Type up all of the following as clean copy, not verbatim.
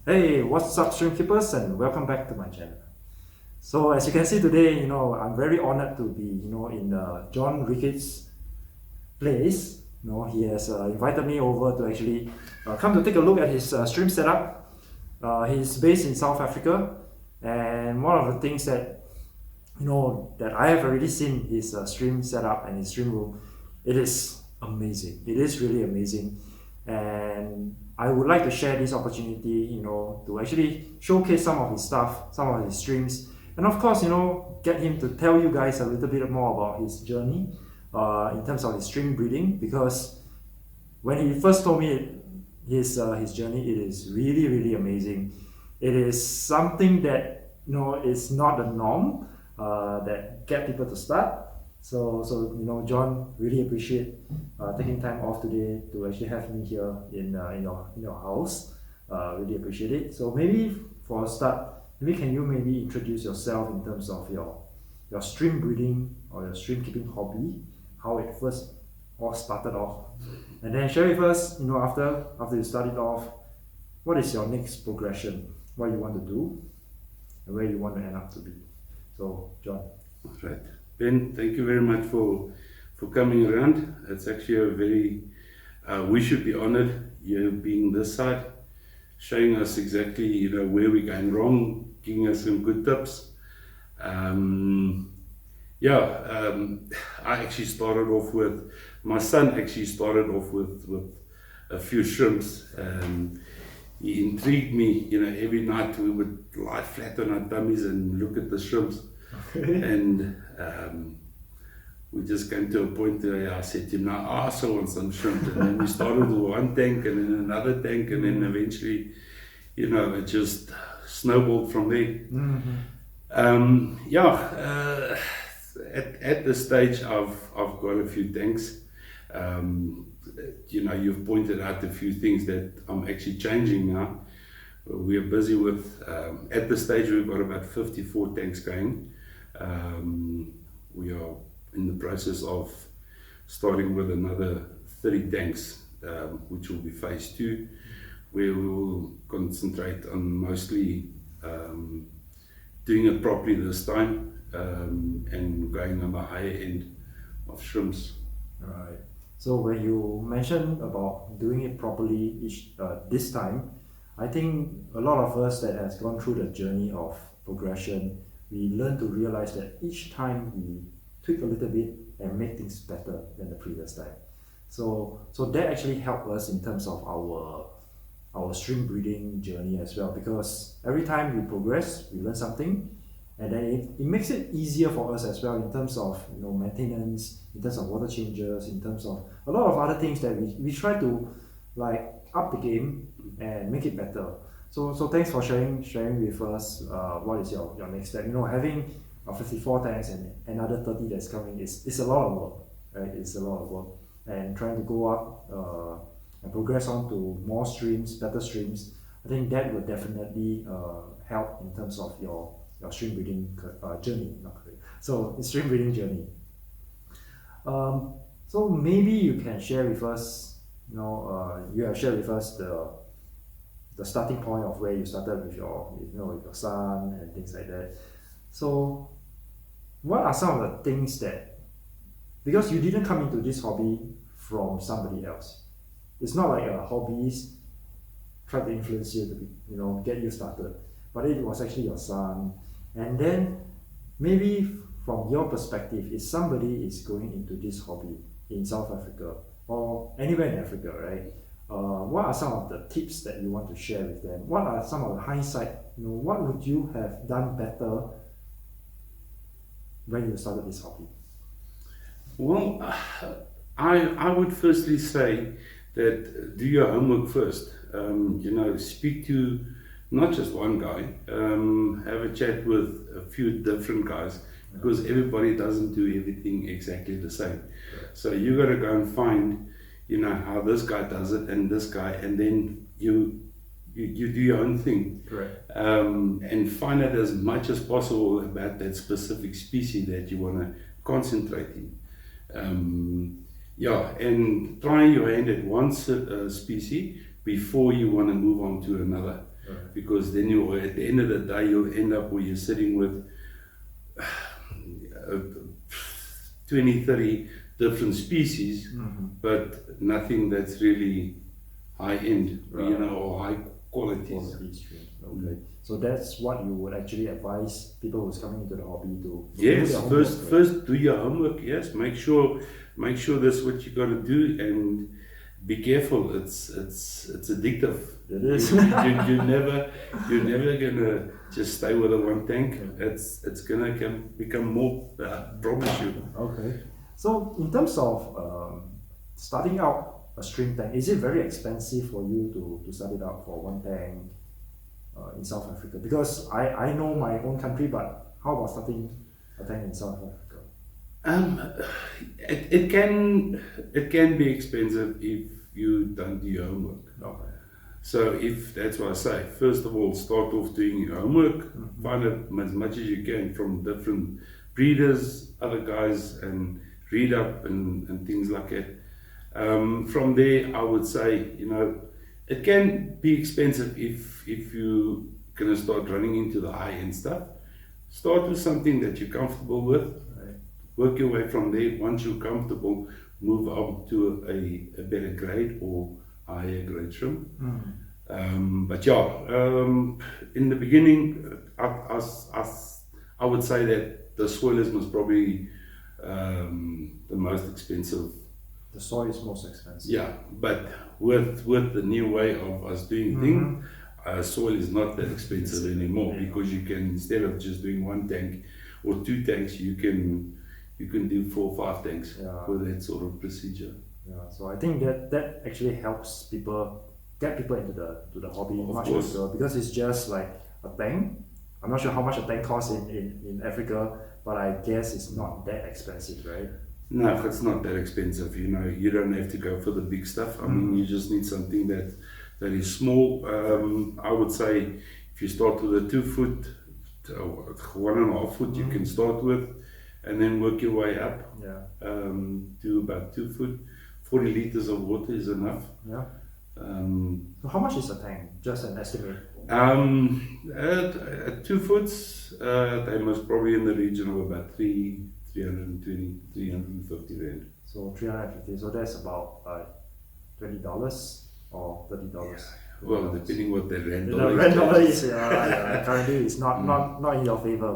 Hey, what's up, stream keepers, and welcome back to my channel. So as you can see today, I'm very honored to be, in John Reekie's place. He has invited me over to actually come to take a look at his stream setup. He's based in South Africa, and one of the things that that I have already seen his stream setup and his stream room, it is amazing. It is really amazing, and I would like to share this opportunity, to actually showcase some of his stuff, some of his streams, and of course, get him to tell you guys a little bit more about his journey in terms of his stream breeding. Because when he first told me his journey, it is really, really amazing. It is something that is not the norm that get people to start. So John, really appreciate taking time off today to actually have me here in your house. Really appreciate it. So maybe for a start, can you maybe introduce yourself in terms of your stream breeding or your stream keeping hobby, how it first all started off, and then share with us, after you started off, what is your next progression, what you want to do, and where you want to end up to be. So, John. Right. Ben, thank you very much for coming around. It's actually a very, we should be honored you being this side, showing us exactly, where we're going wrong, giving us some good tips. I actually started off with, my son actually started off with a few shrimps. He intrigued me, every night we would lie flat on our tummies and look at the shrimps. And we just came to a point where I said to him, now I also want some shrimp. And then we started with one tank and then another tank, and then eventually, it just snowballed from there. At this stage, I've got a few tanks. You've pointed out a few things that I'm actually changing now. We are busy with, at this stage, we've got about 54 tanks going. We are in the process of starting with another 30 tanks, which will be phase 2, where we will concentrate on mostly doing it properly this time, and going on the higher end of shrimps. Right. So when you mentioned about doing it properly this time, I think a lot of us that has gone through the journey of progression, we learn to realize that each time we tweak a little bit and make things better than the previous time. So that actually helped us in terms of our stream breeding journey as well, because every time we progress, we learn something, and then it makes it easier for us as well in terms of maintenance, in terms of water changes, in terms of a lot of other things that we try to like up the game and make it better. So thanks for sharing with us what is your next step. Having 54 tanks and another 30 that's coming is a lot of work, right? It's a lot of work, and trying to go up and progress on to more streams, better streams. I think that would definitely help in terms of your stream breeding journey, stream breeding journey. So maybe you can share with us, you have shared with us the starting point of where you started with your son and things like that. So what are some of the things that, because you didn't come into this hobby from somebody else, it's not like a hobbyist tried to influence you to get you started, but it was actually your son. And then maybe from your perspective, if somebody is going into this hobby in South Africa or anywhere in Africa, right? What are some of the tips that you want to share with them? What are some of the hindsight? What would you have done better when you started this hobby? Well, I would firstly say that do your homework first. Speak to not just one guy, have a chat with a few different guys, because everybody doesn't do everything exactly the same. So you got to go and find, how this guy does it and this guy, and then you do your own thing. Correct. And find out as much as possible about that specific species that you want to concentrate in. And try your hand at one species before you want to move on to another. because then you, at the end of the day, you'll end up where you're sitting with 20, 30 different species, but nothing that's really high end, you know, or high qualities. Okay. So that's what you would actually advise people who's coming into the hobby to Yes, do their homework, first do your homework. Yes, make sure that's what you got to do, and be careful. It's addictive. It is. You're never gonna just stay with a one tank. It's gonna become more. Promise you. Okay. So in terms of starting out a shrimp tank, is it very expensive for you to start it out for one tank in South Africa? Because I know my own country, but how about starting a tank in South Africa? It can be expensive if you don't do your homework. Okay. So if that's what I say, first of all, start off doing your homework, find out as much as you can from different breeders, other guys, and read up and things like that. From there, I would say, you know, it can be expensive if you're gonna start running into the high-end stuff. Start with something that you're comfortable with. Right. Work your way from there. Once you're comfortable, move up to a better grade or higher grade shrimp. But yeah, in the beginning, I would say that the spoilers was probably the most expensive. The soy is most expensive. Yeah, but with the new way of us doing things, soil is not that expensive anymore, because you can, instead of just doing one tank or two tanks, you can do 4 or 5 tanks with that sort of procedure. Yeah, so I think that actually helps get people into the hobby much quicker, because it's just like a tank. I'm not sure how much a tank costs in Africa, but I guess it's not that expensive, right? No, it's not that expensive. You know, you don't have to go for the big stuff. I mean, you just need something that is small. I would say if you start with a 2 foot, 1.5 foot, you can start with, and then work your way up. Yeah. To about 2 foot. 40 liters of water is enough. Yeah. So how much is a tank? Just an estimate. At 2 foots, they must probably in the region of about 320, 350 rand. So 350. So that's about $20 or $30. Yeah. Well, depending what the rand The dollar rand dollar is currently it's not in your favor,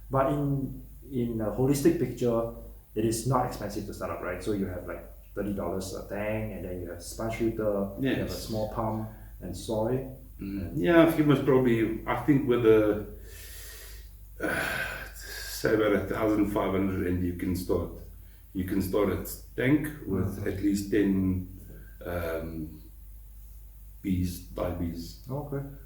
but in a holistic picture, it is not expensive to start up, right? So you have like $30 a tank, and then you have sponge filter, you have a small pump and soy. Yeah, you must probably, I think with a say about 1,500 rand, you can start a tank with at least 10 bees,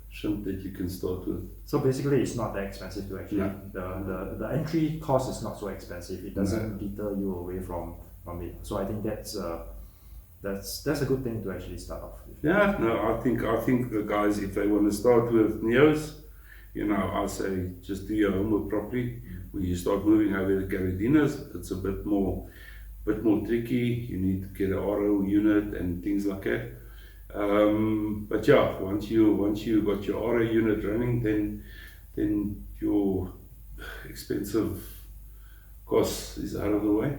shrimp that you can start with. So basically, it's not that expensive to actually. The entry cost is not so expensive. It doesn't deter you away from it. So I think that's a good thing to actually start off with. Yeah, no, I think the guys, if they want to start with neos, you know, I'll say just do your homework properly. When you start moving over the Caradinas, it's a bit more tricky. You need to get an RO unit and things like that. But yeah, once you got your RO unit running, then your expensive cost is out of the way.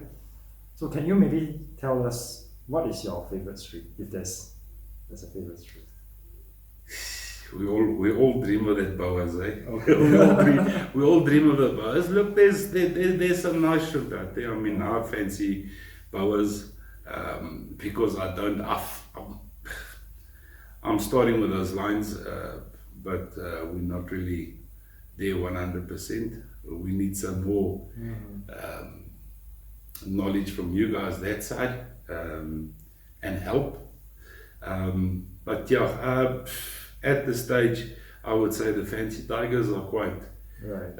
So can you maybe tell us what is your favorite street, if there's a favorite street? We all dream of that boas, eh? Okay. we all dream of the boas. Look, there's some nice shrimp out there. I mean, I fancy boas because I'm starting with those lines, but we're not really there 100%. We need some more knowledge from you guys that side and help. But yeah, at this stage, I would say the fancy tigers are quite right.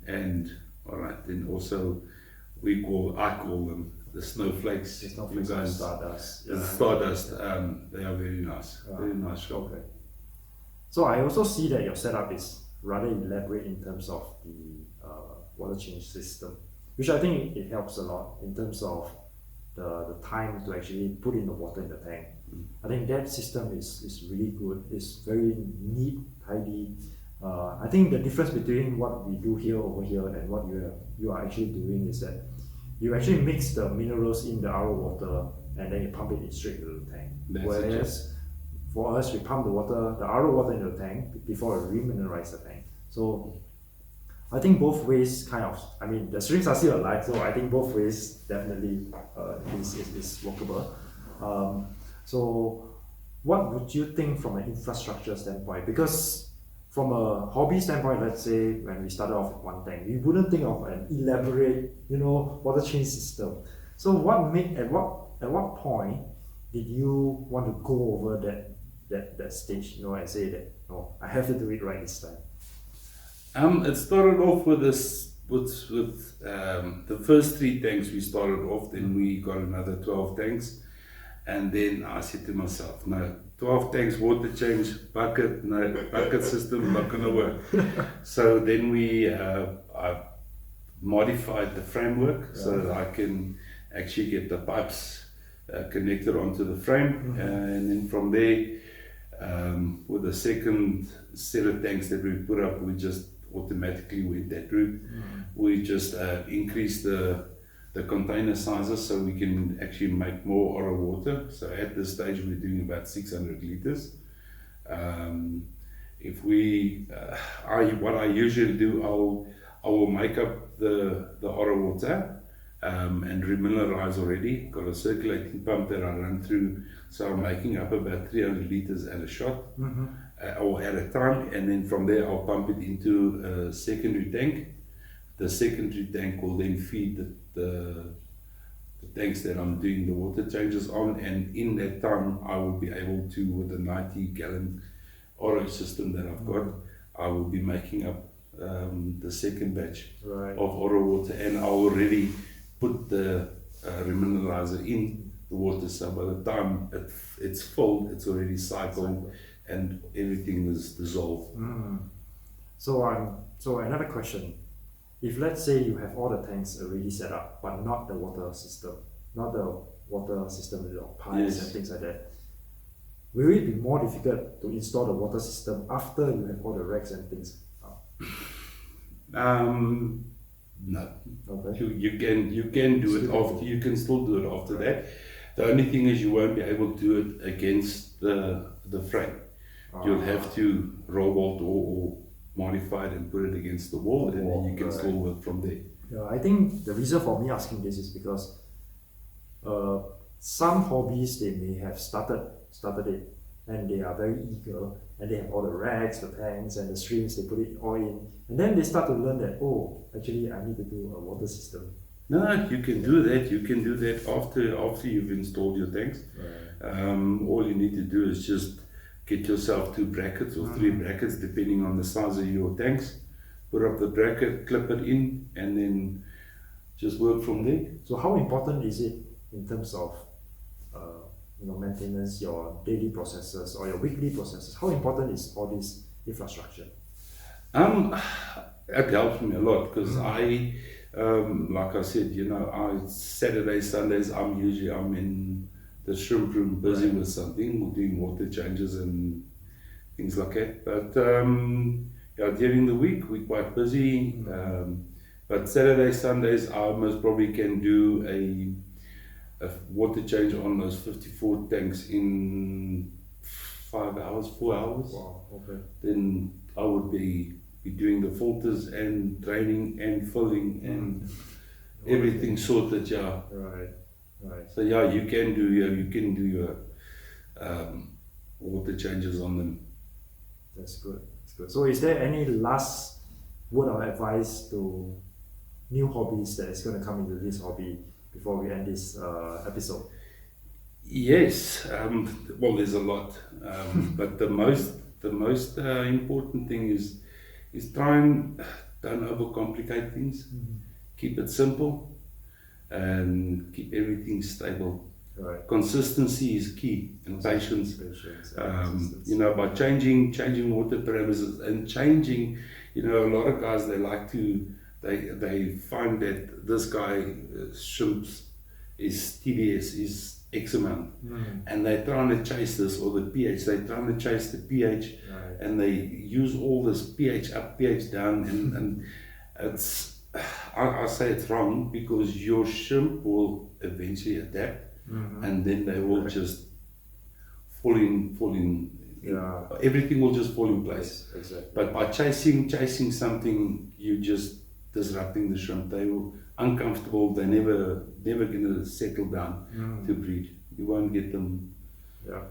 And all right, then also I call them the snowflakes. The snowflakes are stardust. The stardust. They are very nice. Very nice shop. Okay. So I also see that your setup is rather elaborate in terms of the water change system, which I think it helps a lot in terms of the time to actually put in the water in the tank. I think that system is really good. It's very neat, tidy. I think the difference between what we do here over here and what you are actually doing is that you actually mix the minerals in the RO water and then you pump it in straight to the tank. Whereas for us, we pump the RO water into the tank before we remineralize the tank. So I think both ways I mean, the streams are still alive, so I think both ways definitely is workable. So what would you think from an infrastructure standpoint? Because from a hobby standpoint, let's say when we started off with one tank, we wouldn't think of an elaborate, water change system. So at what point did you want to go over that stage, and say that, no, I have to do it right this time? It started off with the first 3 tanks we started off, then we got another 12 tanks, and then I said to myself, no, 12 tanks, water change, bucket system, not gonna work. So then I modified the framework so that I can actually get the pipes connected onto the frame, and then from there, with the second set of tanks that we put up, we just automatically went that route. We just increased the container sizes so we can actually make more RO water. So at this stage we're doing about 600 liters. What I usually do, I will make up the RO water and remineralize already. Got a circulating pump that I run through, so I'm making up about 300 liters at a shot or at a time, and then from there I'll pump it into a secondary tank. The secondary tank will then feed the tanks that I'm doing the water changes on, and in that time I will be able to, with a 90-gallon RO system that I've got, I will be making up the second batch of RO water, and I already put the remineralizer in the water, so by the time it's full, it's already cycled and everything is dissolved. So another question. If let's say you have all the tanks already set up, but not the water system with your pipes and things like that, will it be more difficult to install the water system after you have all the racks and things up? No. Okay. You can do it after. You can still do it after that. The only thing is you won't be able to do it against the frame. You'll have to roll bolt or modify it and put it against the wall, and then you can still work from there. Yeah, I think the reason for me asking this is because some hobbies, they may have started it and they are very eager and they have all the racks, the tanks and the streams, they put it all in, and then they start to learn that, actually I need to do a water system. No, you can do that. You can do that after you've installed your tanks. All you need to do is just get yourself 2 brackets or 3 brackets depending on the size of your tanks. Put up the bracket, clip it in, and then just work from there. So how important is it in terms of maintenance, your daily processes or your weekly processes? How important is all this infrastructure? It helps me a lot because I, like I said, Saturday, Sundays, I'm in the shrimp room busy with something, doing water changes and things like that. But during the week we're quite busy. But Saturday, Sundays, I most probably can do a water change on those 54 tanks in 5 hours, 4 hours. Wow, okay. Then I would be doing the filters and draining and filling and everything sorted. Right. So you can do your water changes on them. That's good. So is there any last word of advice to new hobbies that is going to come into this hobby before we end this episode? Yes. Well, there's a lot, but the most important thing is try and don't overcomplicate things. Keep it simple and keep everything stable. Right. Consistency is key, and patience. By changing water parameters and changing, a lot of guys, they find that this guy shrimps is tedious, is X amount, and they're trying to chase this, or the pH, they're trying to chase the pH, and they use all this pH up, pH down, and it's, I say it's wrong, because your shrimp will eventually adapt, and then they will just fall in. Everything will just fall in place. Yes, exactly. But by chasing something, you just disrupting the shrimp. They will uncomfortable. They're never going to settle down to breed. You won't get them. Yeah.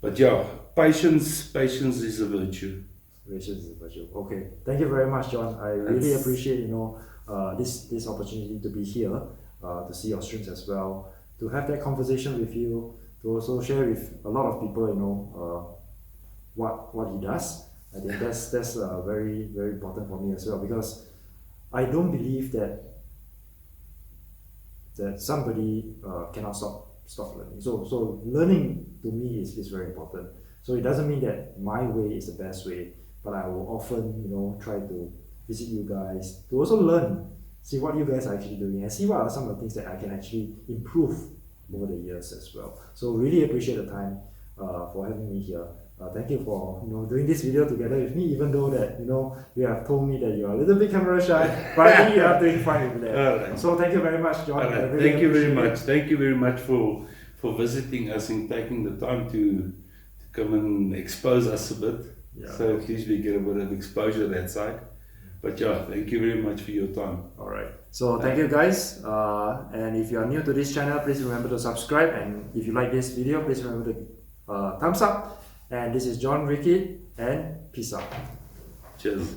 But yeah, patience is a virtue. Patience is a virtue. Okay. Thank you very much, John. I really appreciate this opportunity to be here, to see your streams as well, to have that conversation with you, to also share with a lot of people, what he does. I think that's very, very important for me as well, because I don't believe that somebody cannot stop learning. So learning to me is very important. So it doesn't mean that my way is the best way, but I will often try to visit you guys to also learn, see what you guys are actually doing, and see what are some of the things that I can actually improve over the years as well. So really appreciate the time for having me here. Thank you for doing this video together with me, even though that you have told me that you're a little bit camera shy, but I think you are doing fine with that. So thank you very much, John. Really thank you very much. Thank you very much for visiting us and taking the time to come and expose us a bit. Yeah. So at least we get a bit of exposure that side. But yeah, thank you very much for your time. All right. So thank you guys. And if you are new to this channel, please remember to subscribe. And if you like this video, please remember to thumbs up. And this is John, Reekie, and peace out. Cheers.